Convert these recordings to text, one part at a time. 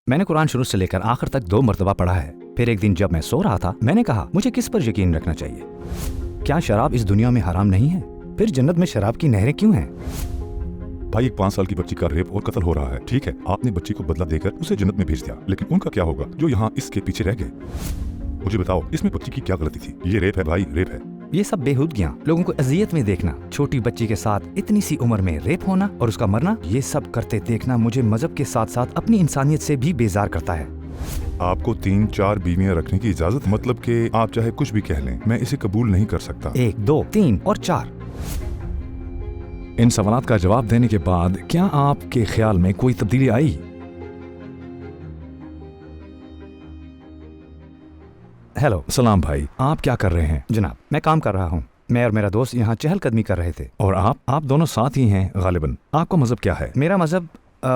میں نے قرآن شروع سے لے کر آخر تک 2 مرتبہ پڑھا ہے۔ پھر ایک دن جب میں سو رہا تھا میں نے کہا مجھے کس پر یقین رکھنا چاہیے؟ کیا شراب اس دنیا میں حرام نہیں ہے؟ پھر جنت میں شراب کی نہریں کیوں ہیں؟ بھائی ایک 5 سال کی بچی کا ریپ اور قتل ہو رہا ہے، ٹھیک ہے؟ آپ نے بچی کو بدلہ دے کر اسے جنت میں بھیج دیا، لیکن ان کا کیا ہوگا جو یہاں اس کے پیچھے رہ گئے؟ مجھے بتاؤ اس میں بچی کی کیا غلطی تھی؟ یہ ریپ ہے بھائی، ریپ ہے۔ یہ سب بےہودگیاں، لوگوں کو اذیت میں دیکھنا، چھوٹی بچی کے ساتھ اتنی سی عمر میں ریپ ہونا اور اس کا مرنا، یہ سب کرتے دیکھنا مجھے مذہب کے ساتھ ساتھ اپنی انسانیت سے بھی بیزار کرتا ہے۔ آپ کو 3-4 بیویاں رکھنے کی اجازت، مطلب کہ آپ چاہے کچھ بھی کہہ لیں، میں اسے قبول نہیں کر سکتا۔ 1 2 3 اور 4۔ ان سوالات کا جواب دینے کے بعد کیا آپ کے خیال میں کوئی تبدیلی آئی؟ ہیلو، سلام بھائی، آپ کیا کر رہے ہیں؟ جناب میں کام کر رہا ہوں۔ میں اور میرا دوست یہاں چہل قدمی کر رہے تھے۔ اور آپ دونوں ساتھ ہی ہیں غالباً۔ آپ کا مذہب کیا ہے؟ میرا مذہب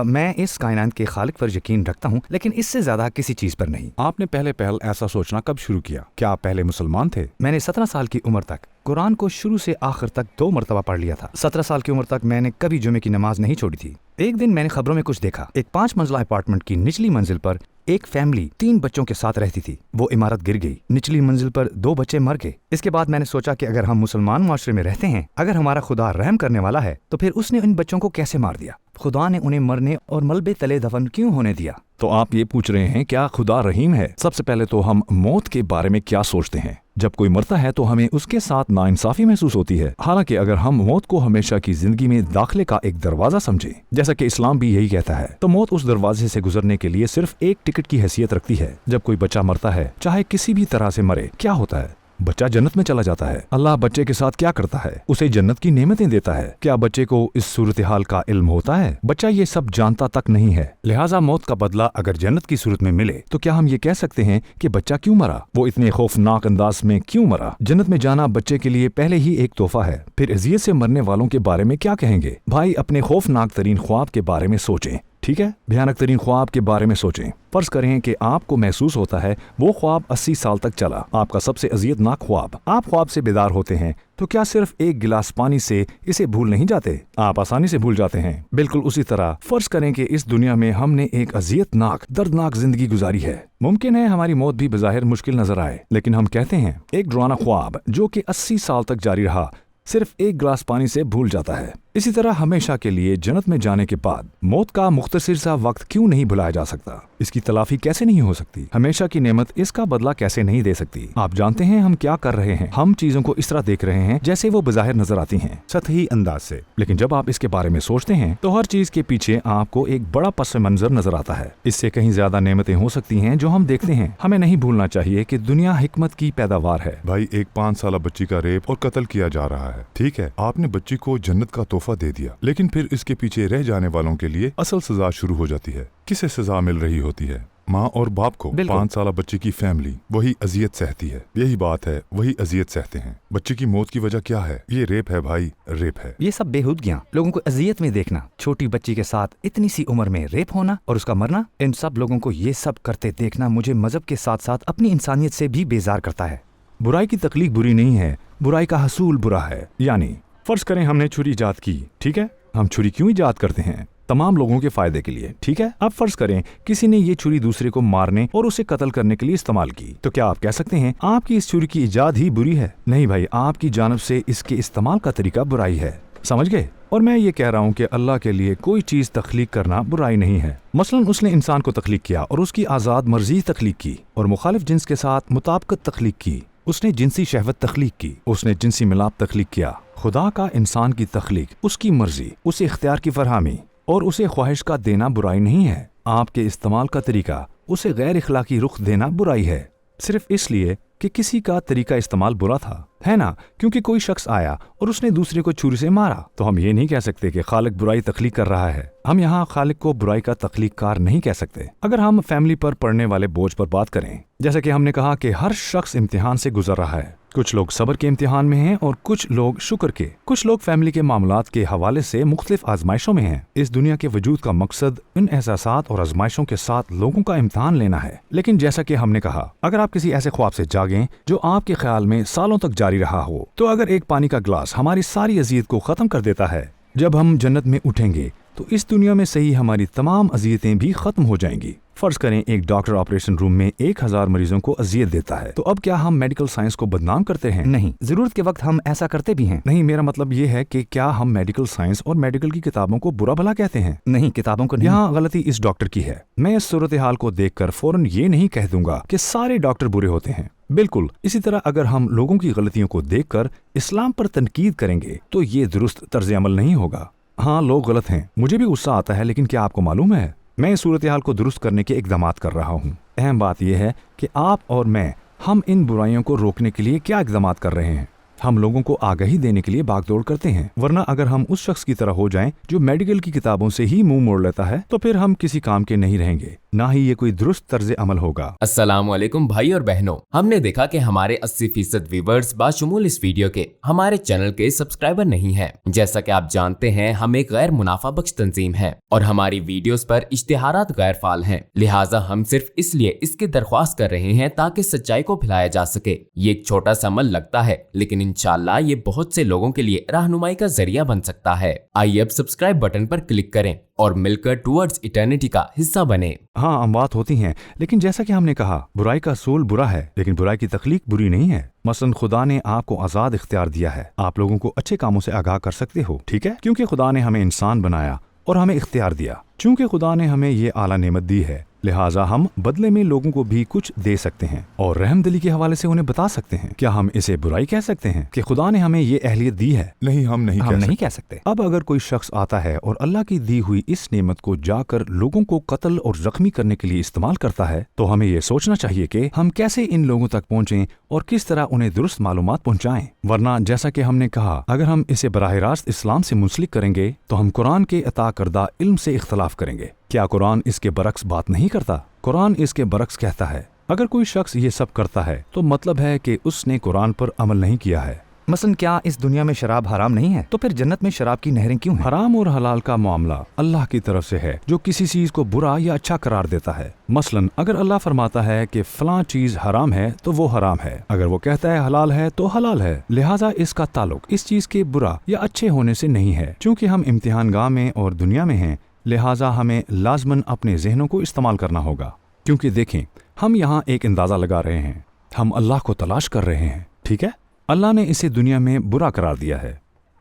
میں اس کائنات کے خالق پر یقین رکھتا ہوں، لیکن اس سے زیادہ کسی چیز پر نہیں۔ آپ نے پہلے ایسا سوچنا کب شروع کیا؟ کیا آپ پہلے مسلمان تھے؟ میں نے 17 سال کی عمر تک قرآن کو شروع سے آخر تک 2 مرتبہ پڑھ لیا تھا۔ 17 سال کی عمر تک میں نے کبھی جمعے کی نماز نہیں چھوڑی تھی۔ ایک دن میں نے خبروں میں کچھ دیکھا، ایک 5 منزلہ اپارٹمنٹ کی نچلی منزل پر ایک فیملی 3 بچوں کے ساتھ رہتی تھی۔ وہ عمارت گر گئی، نچلی منزل پر 2 بچے مر گئے۔ اس کے بعد میں نے سوچا کہ اگر ہم مسلمان معاشرے میں رہتے ہیں، اگر ہمارا خدا رحم کرنے والا ہے، تو پھر اس نے ان بچوں کو کیسے مار دیا؟ خدا نے انہیں مرنے اور ملبے تلے دفن کیوں ہونے دیا؟ تو آپ یہ پوچھ رہے ہیں کیا خدا رحیم ہے؟ سب سے پہلے تو ہم موت کے بارے میں کیا سوچتے ہیں؟ جب کوئی مرتا ہے تو ہمیں اس کے ساتھ ناانصافی محسوس ہوتی ہے، حالانکہ اگر ہم موت کو ہمیشہ کی زندگی میں داخلے کا ایک دروازہ سمجھیں، جیسا کہ اسلام بھی یہی کہتا ہے، تو موت اس دروازے سے گزرنے کے لیے صرف ایک ٹکٹ کی حیثیت رکھتی ہے۔ جب کوئی بچہ مرتا ہے، چاہے کسی بھی طرح سے مرے، کیا ہوتا ہے؟ بچہ جنت میں چلا جاتا ہے۔ اللہ بچے کے ساتھ کیا کرتا ہے؟ اسے جنت کی نعمتیں دیتا ہے۔ کیا بچے کو اس صورتحال کا علم ہوتا ہے؟ بچہ یہ سب جانتا تک نہیں ہے۔ لہٰذا موت کا بدلہ اگر جنت کی صورت میں ملے تو کیا ہم یہ کہہ سکتے ہیں کہ بچہ کیوں مرا؟ وہ اتنے خوفناک انداز میں کیوں مرا؟ جنت میں جانا بچے کے لیے پہلے ہی ایک تحفہ ہے، پھر اذیت سے مرنے والوں کے بارے میں کیا کہیں گے؟ بھائی اپنے خوفناک ترین خواب کے بارے میں سوچیں، ٹھیک ہے؟ بھیانک ترین خواب کے بارے میں سوچیں۔ فرض کریں کہ آپ کو محسوس ہوتا ہے وہ خواب 80 سال تک چلا، آپ کا سب سے اذیت ناک خواب۔ آپ خواب سے بیدار ہوتے ہیں تو کیا صرف ایک گلاس پانی سے اسے بھول نہیں جاتے؟ آپ آسانی سے بھول جاتے ہیں۔ بالکل اسی طرح فرض کریں کہ اس دنیا میں ہم نے ایک اذیت ناک دردناک زندگی گزاری ہے۔ ممکن ہے ہماری موت بھی بظاہر مشکل نظر آئے، لیکن ہم کہتے ہیں ایک ڈرانا خواب جو کہ 80 سال تک جاری رہا صرف ایک گلاس پانی سے بھول جاتا ہے۔ اسی طرح ہمیشہ کے لیے جنت میں جانے کے بعد موت کا مختصر سا وقت کیوں نہیں بھلایا جا سکتا؟ اس کی تلافی کیسے نہیں ہو سکتی؟ ہمیشہ کی نعمت اس کا بدلہ کیسے نہیں دے سکتی؟ آپ جانتے ہیں ہم کیا کر رہے ہیں؟ ہم چیزوں کو اس طرح دیکھ رہے ہیں جیسے وہ بظاہر نظر آتی ہیں، سطحی انداز سے، لیکن جب آپ اس کے بارے میں سوچتے ہیں تو ہر چیز کے پیچھے آپ کو ایک بڑا پس منظر نظر آتا ہے۔ اس سے کہیں زیادہ نعمتیں ہو سکتی ہیں جو ہم دیکھتے ہیں۔ ہمیں نہیں بھولنا چاہیے کہ دنیا حکمت کی پیداوار ہے۔ بھائی ایک 5 سالہ بچی کا ریپ اور قتل کیا جا رہا ہے، ٹھیک ہے؟ آپ نے بچی کو جنت کا تحفہ دے دیا، لیکن پھر اس کے پیچھے رہ جانے والوں کے لیے اصل سزا شروع ہو جاتی ہے۔ کسے سزا مل رہی ہوتی ہے؟ ماں اور باپ کو۔ 5 سالہ بچے کی فیملی وہی اذیت سہتی ہے۔ یہی بات ہے، وہی اذیت سہتے ہیں۔ بچے کی موت کی وجہ کیا ہے؟ یہ ریپ ہے بھائی، ریپ ہے۔ یہ سب بےہودگیاں، لوگوں کو اذیت میں دیکھنا، چھوٹی بچی کے ساتھ اتنی سی عمر میں ریپ ہونا اور اس کا مرنا، ان سب لوگوں کو یہ سب کرتے دیکھنا مجھے مذہب کے ساتھ ساتھ اپنی انسانیت سے بھی بیزار کرتا ہے۔ برائی کی تخلیق بری نہیں ہے، برائی کا حصول برا ہے۔ یعنی فرض کریں ہم نے چھری ایجاد کی، ٹھیک ہے؟ ہم چھری کیوں ایجاد کرتے ہیں؟ تمام لوگوں کے فائدے کے لیے، ٹھیک ہے؟ اب فرض کریں کسی نے یہ چھری دوسرے کو مارنے اور اسے قتل کرنے کے لیے استعمال کی، تو کیا آپ کہہ سکتے ہیں آپ کی اس چھری کی ایجاد ہی بری ہے؟ نہیں بھائی، آپ کی جانب سے اس کے استعمال کا طریقہ برائی ہے، سمجھ گئے؟ اور میں یہ کہہ رہا ہوں کہ اللہ کے لیے کوئی چیز تخلیق کرنا برائی نہیں ہے۔ مثلا اس نے انسان کو تخلیق کیا اور اس کی آزاد مرضی تخلیق کی، اور مخالف جنس کے ساتھ مطابقت تخلیق کی۔ اس نے جنسی شہوت تخلیق کی، اس نے جنسی ملاپ تخلیق کیا۔ خدا کا انسان کی تخلیق، اس کی مرضی، اسے اختیار کی فراہمی اور اسے خواہش کا دینا برائی نہیں ہے۔ آپ کے استعمال کا طریقہ، اسے غیر اخلاقی رخ دینا برائی ہے، صرف اس لیے کہ کسی کا طریقہ استعمال برا تھا، ہے نا؟ کیونکہ کوئی شخص آیا اور اس نے دوسرے کو چھری سے مارا، تو ہم یہ نہیں کہہ سکتے کہ خالق برائی تخلیق کر رہا ہے۔ ہم یہاں خالق کو برائی کا تخلیق کار نہیں کہہ سکتے۔ اگر ہم فیملی پر پڑنے والے بوجھ پر بات کریں، جیسا کہ ہم نے کہا کہ ہر شخص امتحان سے گزر رہا ہے، کچھ لوگ صبر کے امتحان میں ہیں اور کچھ لوگ شکر کے، کچھ لوگ فیملی کے معاملات کے حوالے سے مختلف آزمائشوں میں ہیں۔ اس دنیا کے وجود کا مقصد ان احساسات اور آزمائشوں کے ساتھ لوگوں کا امتحان لینا ہے۔ لیکن جیسا کہ ہم نے کہا، اگر آپ کسی ایسے خواب سے جاگیں جو آپ کے خیال میں سالوں تک جاری رہا ہو، تو اگر ایک پانی کا گلاس ہماری ساری اذیت کو ختم کر دیتا ہے، جب ہم جنت میں اٹھیں گے تو اس دنیا میں صحیح ہماری تمام اذیتیں بھی ختم ہو جائیں گی۔ فرض کریں ایک ڈاکٹر آپریشن روم میں 1000 مریضوں کو اذیت دیتا ہے، تو اب کیا ہم میڈیکل سائنس کو بدنام کرتے ہیں؟ نہیں، ضرورت کے وقت ہم ایسا کرتے بھی ہیں۔ نہیں، میرا مطلب یہ ہے کہ کیا ہم میڈیکل سائنس اور میڈیکل کی کتابوں کو برا بھلا کہتے ہیں؟ نہیں، کتابوں کو نہیں۔ یہاں غلطی اس ڈاکٹر کی ہے۔ میں اس صورتحال کو دیکھ کر فوراً یہ نہیں کہہ دوں گا کہ سارے ڈاکٹر برے ہوتے ہیں۔ بالکل اسی طرح اگر ہم لوگوں کی غلطیوں کو دیکھ کر اسلام پر تنقید کریں گے تو یہ درست طرز عمل نہیں ہوگا۔ ہاں، لوگ غلط ہیں، مجھے بھی غصہ آتا ہے، لیکن کیا آپ کو معلوم ہے میں اس صورتحال کو درست کرنے کے اقدامات کر رہا ہوں۔ اہم بات یہ ہے کہ آپ اور میں، ہم ان برائیوں کو روکنے کے لیے کیا اقدامات کر رہے ہیں۔ ہم لوگوں کو آگاہی دینے کے لیے بھاگ دوڑ کرتے ہیں، ورنہ اگر ہم اس شخص کی طرح ہو جائیں جو میڈیکل کی کتابوں سے ہی منہ موڑ لیتا ہے تو پھر ہم کسی کام کے نہیں رہیں گے، نہ ہی یہ کوئی درست طرز عمل ہوگا۔ السلام علیکم بھائی اور بہنوں، ہم نے دیکھا کہ ہمارے 80% ویورز باشمول اس ویڈیو کے ہمارے چینل کے سبسکرائبر نہیں ہیں۔ جیسا کہ آپ جانتے ہیں، ہم ایک غیر منافع بخش تنظیم ہے اور ہماری ویڈیوز پر اشتہارات غیر فعال ہیں، لہٰذا ہم صرف اس لیے اس کی درخواست کر رہے ہیں تاکہ سچائی کو پھیلایا جا سکے۔ یہ ایک چھوٹا سا عمل لگتا ہے، لیکن انشاءاللہ یہ بہت سے لوگوں کے لیے رہنمائی کا ذریعہ بن سکتا ہے۔ آئیے اب سبسکرائب بٹن پر کلک کریں اور مل کر ٹورڈز ایٹرنیٹی کا حصہ بنے۔ ہاں، اموات ہوتی ہیں، لیکن جیسا کہ ہم نے کہا، برائی کا اصول برا ہے، لیکن برائی کی تخلیق بری نہیں ہے۔ مثلا خدا نے آپ کو آزاد اختیار دیا ہے، آپ لوگوں کو اچھے کاموں سے آگاہ کر سکتے ہو، ٹھیک ہے، کیونکہ خدا نے ہمیں انسان بنایا اور ہمیں اختیار دیا۔ چونکہ خدا نے ہمیں یہ اعلیٰ نعمت دی ہے، لہٰذا ہم بدلے میں لوگوں کو بھی کچھ دے سکتے ہیں اور رحم دلی کے حوالے سے انہیں بتا سکتے ہیں۔ کیا ہم اسے برائی کہہ سکتے ہیں کہ خدا نے ہمیں یہ اہلیت دی ہے؟ نہیں، ہم نہیں کہہ سکتے۔ اب اگر کوئی شخص آتا ہے اور اللہ کی دی ہوئی اس نعمت کو جا کر لوگوں کو قتل اور زخمی کرنے کے لیے استعمال کرتا ہے، تو ہمیں یہ سوچنا چاہیے کہ ہم کیسے ان لوگوں تک پہنچیں اور کس طرح انہیں درست معلومات پہنچائیں، ورنہ جیسا کہ ہم نے کہا، اگر ہم اسے براہ راست اسلام سے منسلک کریں گے تو ہم قرآن کے عطا کردہ علم سے اختلاف کریں گے۔ کیا قرآن اس کے برعکس بات نہیں کرتا؟ قرآن اس کے برعکس کہتا ہے۔ اگر کوئی شخص یہ سب کرتا ہے تو مطلب ہے کہ اس نے قرآن پر عمل نہیں کیا ہے۔ مثلا کیا اس دنیا میں شراب حرام نہیں ہے؟ تو پھر جنت میں شراب کی نہریں کیوں ہیں؟ حرام اور حلال کا معاملہ اللہ کی طرف سے ہے، جو کسی چیز کو برا یا اچھا قرار دیتا ہے۔ مثلا اگر اللہ فرماتا ہے کہ فلاں چیز حرام ہے تو وہ حرام ہے، اگر وہ کہتا ہے حلال ہے تو حلال ہے، لہٰذا اس کا تعلق اس چیز کے برا یا اچھے ہونے سے نہیں ہے۔ چونکہ ہم امتحان گاہ میں اور دنیا میں ہیں، لہٰذا ہمیں لازماً اپنے ذہنوں کو استعمال کرنا ہوگا، کیونکہ دیکھیں، ہم یہاں ایک اندازہ لگا رہے ہیں، ہم اللہ کو تلاش کر رہے ہیں، ٹھیک ہے؟ اللہ نے اسے دنیا میں برا قرار دیا ہے،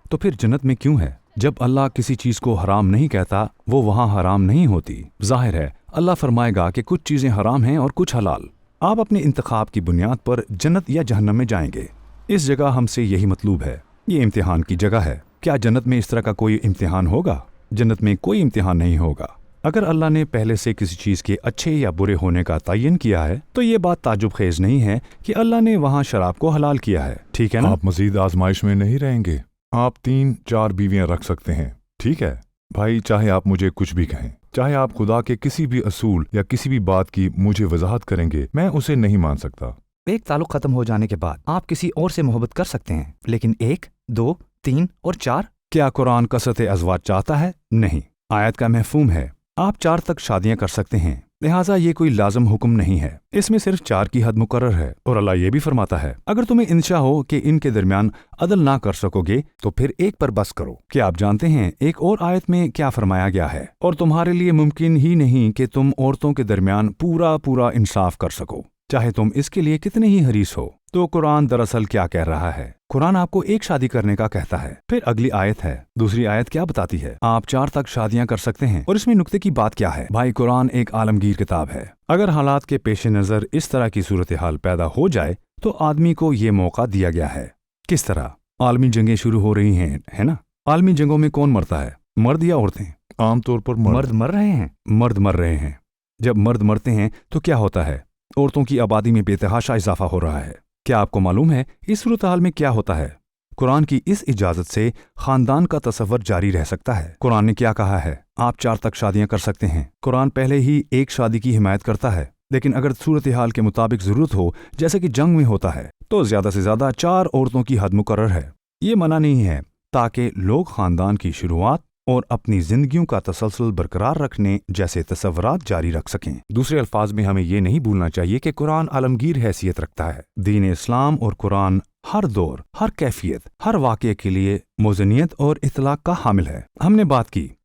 تو پھر جنت میں کیوں ہے؟ جب اللہ کسی چیز کو حرام نہیں کہتا، وہ وہاں حرام نہیں ہوتی۔ ظاہر ہے اللہ فرمائے گا کہ کچھ چیزیں حرام ہیں اور کچھ حلال۔ آپ اپنے انتخاب کی بنیاد پر جنت یا جہنم میں جائیں گے۔ اس جگہ ہم سے یہی مطلوب ہے، یہ امتحان کی جگہ ہے۔ کیا جنت میں اس طرح کا کوئی امتحان ہوگا؟ جنت میں کوئی امتحان نہیں ہوگا۔ اگر اللہ نے پہلے سے کسی چیز کے اچھے یا برے ہونے کا تعین کیا ہے تو یہ بات تعجب خیز نہیں ہے کہ اللہ نے وہاں شراب کو حلال کیا ہے، ٹھیک ہے نا؟ آپ مزید آزمائش میں نہیں رہیں گے۔ آپ 3-4 بیویاں رکھ سکتے ہیں، ٹھیک ہے بھائی، چاہے آپ مجھے کچھ بھی کہیں، چاہے آپ خدا کے کسی بھی اصول یا کسی بھی بات کی مجھے وضاحت کریں گے، میں اسے نہیں مان سکتا۔ ایک تعلق ختم ہو جانے کے بعد آپ کسی اور سے محبت کر سکتے ہیں، لیکن 1، 2، 3 اور 4؟ کیا قرآن کثرت ازواج چاہتا ہے؟ نہیں، آیت کا مفہوم ہے آپ 4 تک شادیاں کر سکتے ہیں، لہٰذا یہ کوئی لازم حکم نہیں ہے، اس میں صرف 4 کی حد مقرر ہے۔ اور اللہ یہ بھی فرماتا ہے اگر تمہیں انشا ہو کہ ان کے درمیان عدل نہ کر سکو گے تو پھر ایک پر بس کرو۔ کیا آپ جانتے ہیں ایک اور آیت میں کیا فرمایا گیا ہے؟ اور تمہارے لیے ممکن ہی نہیں کہ تم عورتوں کے درمیان پورا انصاف کر سکو، چاہے تم اس کے لیے کتنے ہی حریص ہو۔ تو قرآن دراصل کیا کہہ رہا ہے؟ قرآن آپ کو ایک شادی کرنے کا کہتا ہے۔ پھر اگلی آیت ہے، دوسری آیت کیا بتاتی ہے؟ آپ 4 تک شادیاں کر سکتے ہیں۔ اور اس میں نکتے کی بات کیا ہے؟ بھائی قرآن ایک عالمگیر کتاب ہے۔ اگر حالات کے پیش نظر اس طرح کی صورتحال پیدا ہو جائے تو آدمی کو یہ موقع دیا گیا ہے۔ کس طرح؟ عالمی جنگیں شروع ہو رہی ہیں، ہے نا؟ عالمی جنگوں میں کون مرتا ہے، مرد یا عورتیں؟ عام طور پر مرد مر رہے ہیں۔ مرد مر رہے ہیں۔ جب مرد مرتے ہیں تو کیا ہوتا ہے؟ عورتوں کی آبادی میں بے تحاشا اضافہ ہو رہا ہے۔ کیا آپ کو معلوم ہے اس صورتحال میں کیا ہوتا ہے؟ قرآن کی اس اجازت سے خاندان کا تصور جاری رہ سکتا ہے۔ قرآن نے کیا کہا ہے؟ آپ 4 تک شادیاں کر سکتے ہیں۔ قرآن پہلے ہی ایک شادی کی حمایت کرتا ہے، لیکن اگر صورتحال کے مطابق ضرورت ہو، جیسے کہ جنگ میں ہوتا ہے، تو زیادہ سے زیادہ 4 عورتوں کی حد مقرر ہے۔ یہ منع نہیں ہے تاکہ لوگ خاندان کی شروعات اور اپنی زندگیوں کا تسلسل برقرار رکھنے جیسے تصورات جاری رکھ سکیں۔ دوسرے الفاظ میں ہمیں یہ نہیں بھولنا چاہیے کہ قرآن عالمگیر حیثیت رکھتا ہے۔ دین اسلام اور قرآن ہر دور، ہر کیفیت، ہر واقعے کے لیے موزنیت اور اطلاق کا حامل ہے۔ ہم نے بات کی